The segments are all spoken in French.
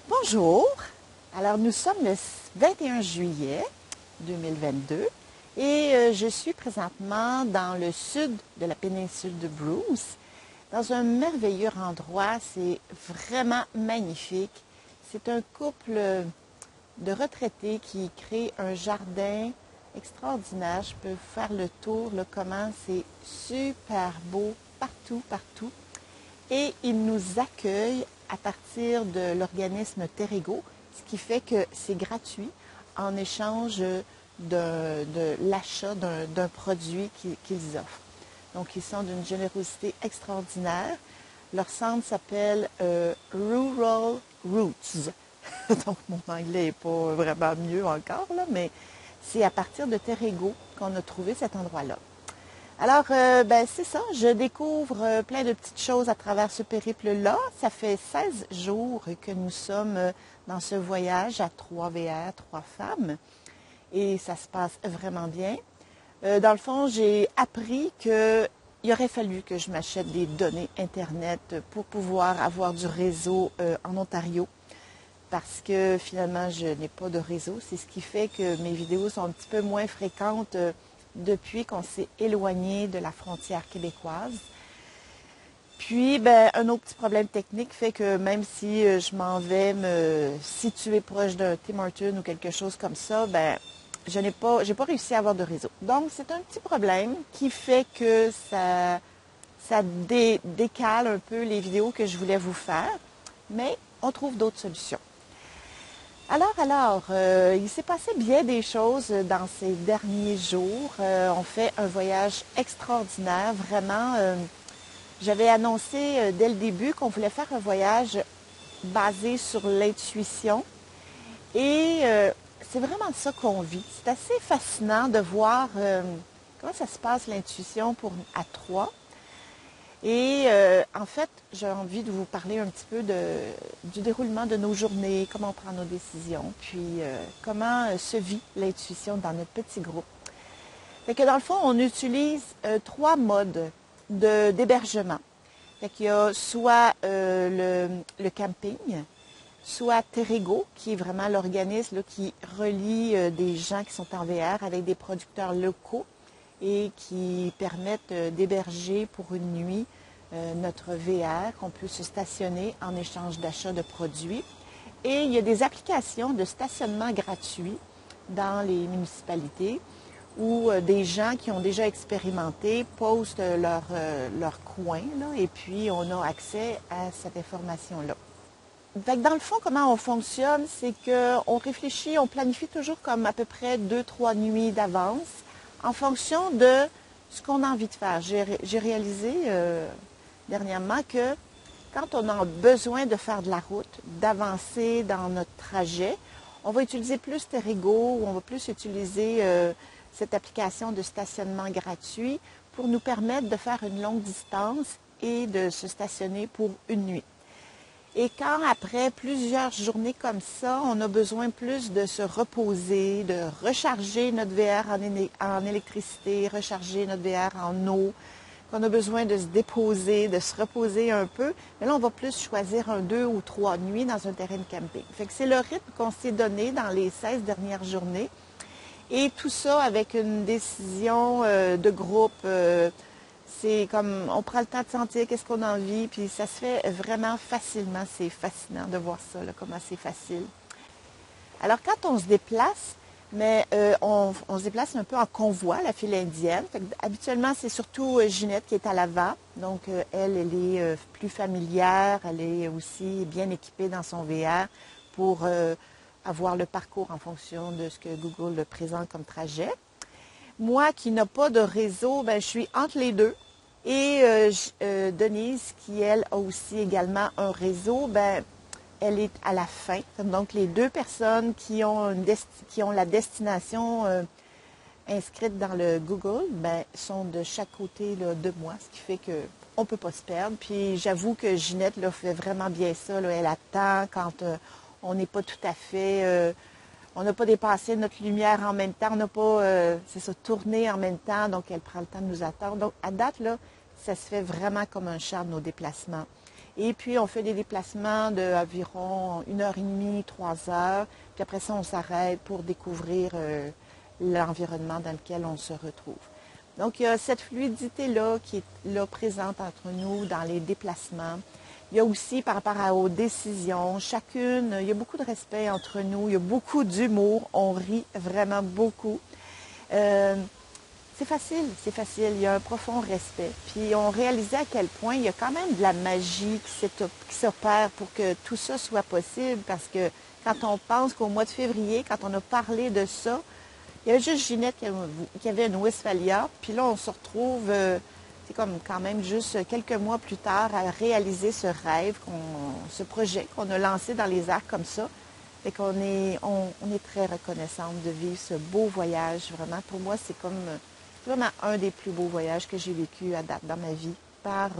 Bonjour, alors nous sommes le 21 juillet 2022 et je suis présentement dans le sud de la péninsule de Bruce, dans un merveilleux endroit, c'est vraiment magnifique. C'est un couple de retraités qui crée un jardin extraordinaire. Je peux faire le tour, là, comment c'est super beau partout, partout. Et ils nous accueillent à partir de l'organisme Terrego, ce qui fait que c'est gratuit en échange de l'achat d'un produit qu'ils offrent. Donc, ils sont d'une générosité extraordinaire. Leur centre s'appelle Rural Roots. Donc, mon anglais n'est pas vraiment mieux encore, là, mais c'est à partir de Terrego qu'on a trouvé cet endroit-là. Alors, c'est ça, je découvre plein de petites choses à travers ce périple-là. Ça fait 16 jours que nous sommes dans ce voyage à 3 VR, 3 femmes, et ça se passe vraiment bien. Dans le fond, j'ai appris qu'il aurait fallu que je m'achète des données Internet pour pouvoir avoir du réseau en Ontario, parce que finalement, je n'ai pas de réseau. C'est ce qui fait que mes vidéos sont un petit peu moins fréquentes depuis qu'on s'est éloigné de la frontière québécoise. Puis, un autre petit problème technique fait que même si je m'en vais me situer proche d'un Tim Hortons ou quelque chose comme ça, j'ai pas réussi à avoir de réseau. Donc, c'est un petit problème qui fait que ça décale un peu les vidéos que je voulais vous faire, mais on trouve d'autres solutions. Alors, il s'est passé bien des choses dans ces derniers jours. On fait un voyage extraordinaire, vraiment. J'avais annoncé dès le début qu'on voulait faire un voyage basé sur l'intuition. Et c'est vraiment ça qu'on vit. C'est assez fascinant de voir comment ça se passe l'intuition à trois. Et en fait, j'ai envie de vous parler un petit peu du déroulement de nos journées, comment on prend nos décisions, puis comment se vit l'intuition dans notre petit groupe. Fait que dans le fond, on utilise 3 modes d'hébergement. Fait qu'il y a soit le camping, soit Terrego, qui est vraiment l'organisme qui relie des gens qui sont en VR avec des producteurs locaux et qui permettent d'héberger pour une nuit notre VR, qu'on peut se stationner en échange d'achat de produits. Et il y a des applications de stationnement gratuit dans les municipalités où des gens qui ont déjà expérimenté postent leur coin, là, et puis on a accès à cette information-là. Fait que dans le fond, comment on fonctionne, c'est qu'on réfléchit, on planifie toujours comme à peu près 2-3 nuits d'avance en fonction de ce qu'on a envie de faire. J'ai réalisé dernièrement que quand on a besoin de faire de la route, d'avancer dans notre trajet, on va utiliser plus Terrego ou on va plus utiliser cette application de stationnement gratuit pour nous permettre de faire une longue distance et de se stationner pour une nuit. Et quand après plusieurs journées comme ça, on a besoin plus de se reposer, de recharger notre VR en électricité, recharger notre VR en eau, qu'on a besoin de se déposer, de se reposer un peu, mais là, on va plus choisir 2 ou 3 nuits dans un terrain de camping. Fait que c'est le rythme qu'on s'est donné dans les 16 dernières journées. Et tout ça avec une décision de groupe. C'est comme, on prend le temps de sentir qu'est-ce qu'on a envie, puis ça se fait vraiment facilement. C'est fascinant de voir ça, là, comment c'est facile. Alors, quand on se déplace, on se déplace un peu en convoi, la file indienne. Habituellement, c'est surtout Ginette qui est à l'avant. Donc, elle est plus familière. Elle est aussi bien équipée dans son VR pour avoir le parcours en fonction de ce que Google le présente comme trajet. Moi, qui n'ai pas de réseau, je suis entre les deux. Et Denise, qui, elle, a aussi également un réseau, elle est à la fin. Donc, les 2 personnes qui ont la destination inscrite dans le Google, sont de chaque côté là, de moi, ce qui fait qu'on ne peut pas se perdre. Puis, j'avoue que Ginette là, fait vraiment bien ça. Là, elle attend quand on n'est pas tout à fait... on n'a pas dépassé notre lumière en même temps, on n'a pas, tourné en même temps, donc elle prend le temps de nous attendre. Donc, à date, là, ça se fait vraiment comme un charme, nos déplacements. Et puis, on fait des déplacements d'environ 1h30, 3 heures. Puis après ça, on s'arrête pour découvrir l'environnement dans lequel on se retrouve. Donc, il y a cette fluidité-là qui est là présente entre nous dans les déplacements. Il y a aussi par rapport aux décisions, chacune, il y a beaucoup de respect entre nous, il y a beaucoup d'humour, on rit vraiment beaucoup. C'est facile, c'est facile, il y a un profond respect. Puis on réalisait à quel point il y a quand même de la magie qui s'opère pour que tout ça soit possible, parce que quand on pense qu'au mois de février, quand on a parlé de ça, il y avait juste Ginette qui avait une Westphalia, puis là on se retrouve, c'est comme quand même juste quelques mois plus tard à réaliser ce rêve, ce projet qu'on a lancé dans les airs comme ça. Fait qu'on est, on est très reconnaissante de vivre ce beau voyage. Vraiment, pour moi, c'est comme vraiment un des plus beaux voyages que j'ai vécu à date dans ma vie, par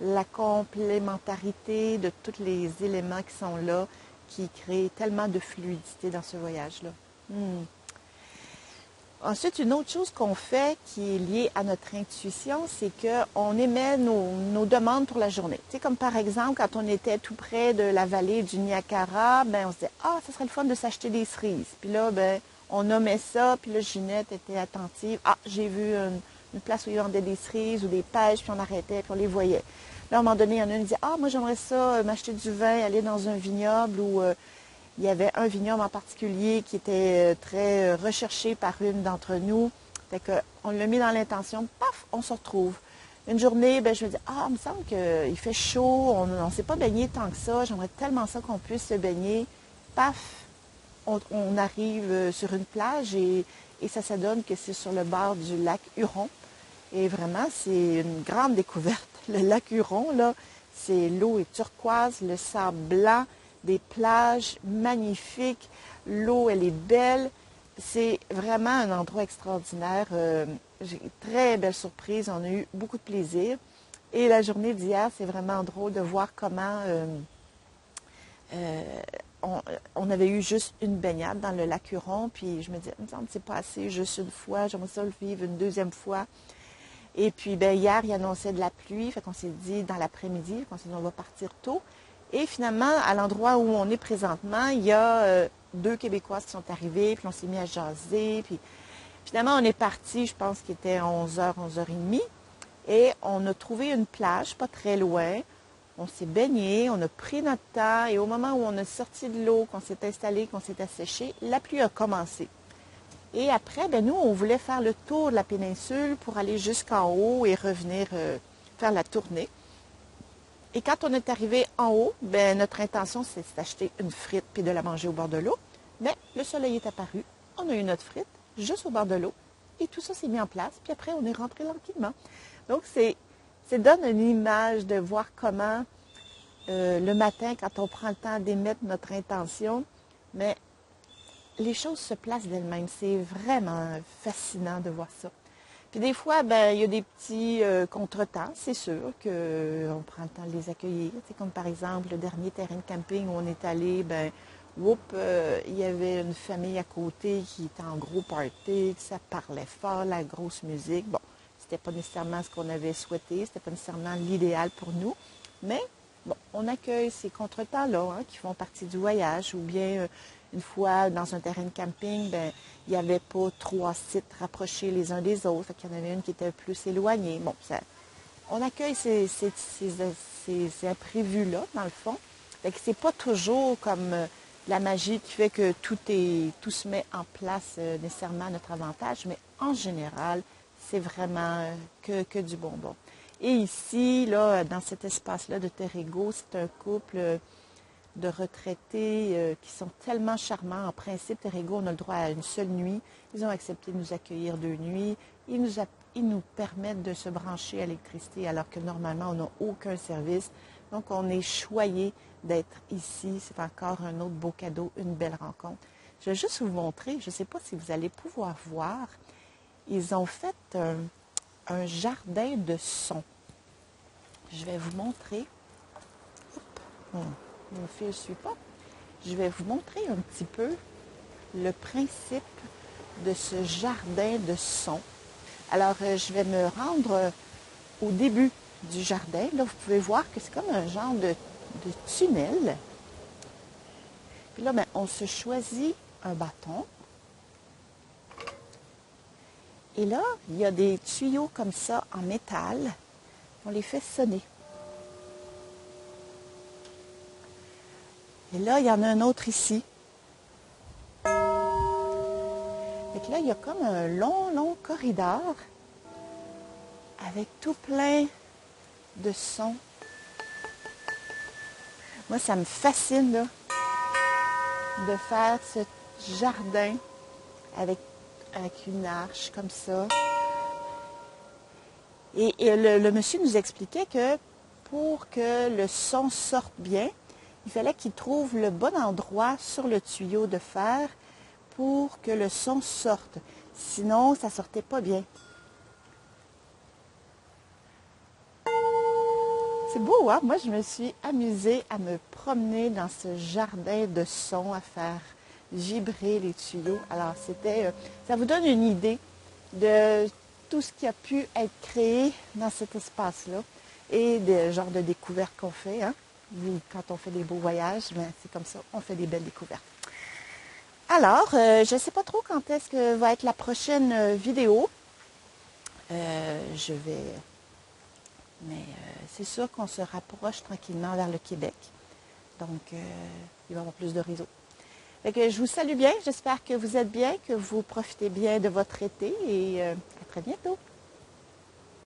la complémentarité de tous les éléments qui sont là, qui créent tellement de fluidité dans ce voyage-là. Ensuite, une autre chose qu'on fait qui est liée à notre intuition, c'est qu'on émet nos demandes pour la journée. Tu sais, comme par exemple, quand on était tout près de la vallée du Niagara, ben on se disait « Ah, ça serait le fun de s'acheter des cerises. » Puis là, ben on nommait ça, puis là, Ginette était attentive. « Ah, j'ai vu une place où ils vendaient des cerises ou des pêches, puis on arrêtait, puis on les voyait. » Là, à un moment donné, il y en a une qui disait « Ah, moi, j'aimerais ça, m'acheter du vin, aller dans un vignoble où... il y avait un vignoble en particulier qui était très recherché par une d'entre nous. Fait qu'on l'a mis dans l'intention, paf, on se retrouve. Une journée, ben, je me dis, ah, il me semble qu'il fait chaud, on ne s'est pas baigné tant que ça, j'aimerais tellement ça qu'on puisse se baigner. Paf, on arrive sur une plage et ça donne que c'est sur le bord du lac Huron. Et vraiment, c'est une grande découverte. Le lac Huron, là, l'eau est turquoise, le sable blanc, des plages magnifiques, l'eau, elle est belle. C'est vraiment un endroit extraordinaire. J'ai une très belle surprise, on a eu beaucoup de plaisir. Et la journée d'hier, c'est vraiment drôle de voir comment on avait eu juste une baignade dans le lac Huron, puis je me disais, il me semble que c'est pas assez, juste une fois, j'aimerais ça le vivre une deuxième fois. Et puis, ben, hier, il annonçait de la pluie, fait qu'on s'est dit dans l'après-midi, on s'est dit, on va partir tôt. Et finalement, à l'endroit où on est présentement, il y a 2 Québécoises qui sont arrivées, puis on s'est mis à jaser. Puis finalement, on est parti, je pense qu'il était 11h, 11h30. Et on a trouvé une plage pas très loin. On s'est baigné, on a pris notre temps. Et au moment où on a sorti de l'eau, qu'on s'est installé, qu'on s'est asséché, la pluie a commencé. Et après, ben, nous, on voulait faire le tour de la péninsule pour aller jusqu'en haut et revenir faire la tournée. Et quand on est arrivé en haut, ben, notre intention, c'est d'acheter une frite puis de la manger au bord de l'eau. Mais le soleil est apparu, on a eu notre frite juste au bord de l'eau et tout ça s'est mis en place. Puis après, on est rentré tranquillement. Donc, ça donne une image de voir comment le matin, quand on prend le temps d'émettre notre intention, mais les choses se placent d'elles-mêmes. C'est vraiment fascinant de voir ça. Puis des fois, ben, il y a des petits contretemps, c'est sûr qu'on prend le temps de les accueillir. C'est comme par exemple le dernier terrain de camping où on est allé, ben, il y avait une famille à côté qui était en gros party, ça parlait fort, la grosse musique. Bon, c'était pas nécessairement ce qu'on avait souhaité, c'était pas nécessairement l'idéal pour nous, mais bon, on accueille ces contretemps-là hein, qui font partie du voyage, ou bien une fois dans un terrain de camping, ben, il n'y avait pas 3 sites rapprochés les uns des autres. Fait qu'il y en avait une qui était plus éloignée. Bon, on accueille ces imprévus-là, dans le fond. Fait que c'est pas toujours comme la magie qui fait que tout se met en place nécessairement à notre avantage, mais en général, c'est vraiment que du bonbon. Et ici, là, dans cet espace-là de Terrego, c'est un couple de retraités qui sont tellement charmants. En principe, Terrego, on a le droit à une seule nuit. Ils ont accepté de nous accueillir 2 nuits. Ils nous permettent de se brancher à l'électricité alors que normalement, on n'a aucun service. Donc, on est choyés d'être ici. C'est encore un autre beau cadeau, une belle rencontre. Je vais juste vous montrer, je ne sais pas si vous allez pouvoir voir, ils ont fait un jardin de son. Je vais vous montrer. Mon fil ne suit pas. Je vais vous montrer un petit peu le principe de ce jardin de son. Alors, je vais me rendre au début du jardin. Là, vous pouvez voir que c'est comme un genre de tunnel. Puis là, ben, on se choisit un bâton. Et là, il y a des tuyaux comme ça en métal. On les fait sonner. Et là, il y en a un autre ici. Et là, il y a comme un long corridor avec tout plein de sons. Moi, ça me fascine là, de faire ce jardin avec une arche comme ça. Et le monsieur nous expliquait que pour que le son sorte bien, il fallait qu'il trouve le bon endroit sur le tuyau de fer pour que le son sorte. Sinon, ça ne sortait pas bien. C'est beau, hein? Moi, je me suis amusée à me promener dans ce jardin de sons, à faire vibrer les tuyaux. Alors, ça vous donne une idée de tout ce qui a pu être créé dans cet espace-là et des genres de découvertes qu'on fait. Hein? Quand on fait des beaux voyages, ben, c'est comme ça, on fait des belles découvertes. Alors, je ne sais pas trop quand est-ce que va être la prochaine vidéo. Mais c'est sûr qu'on se rapproche tranquillement vers le Québec. Donc, il va y avoir plus de réseaux. Fait que je vous salue bien. J'espère que vous êtes bien, que vous profitez bien de votre été et à très bientôt.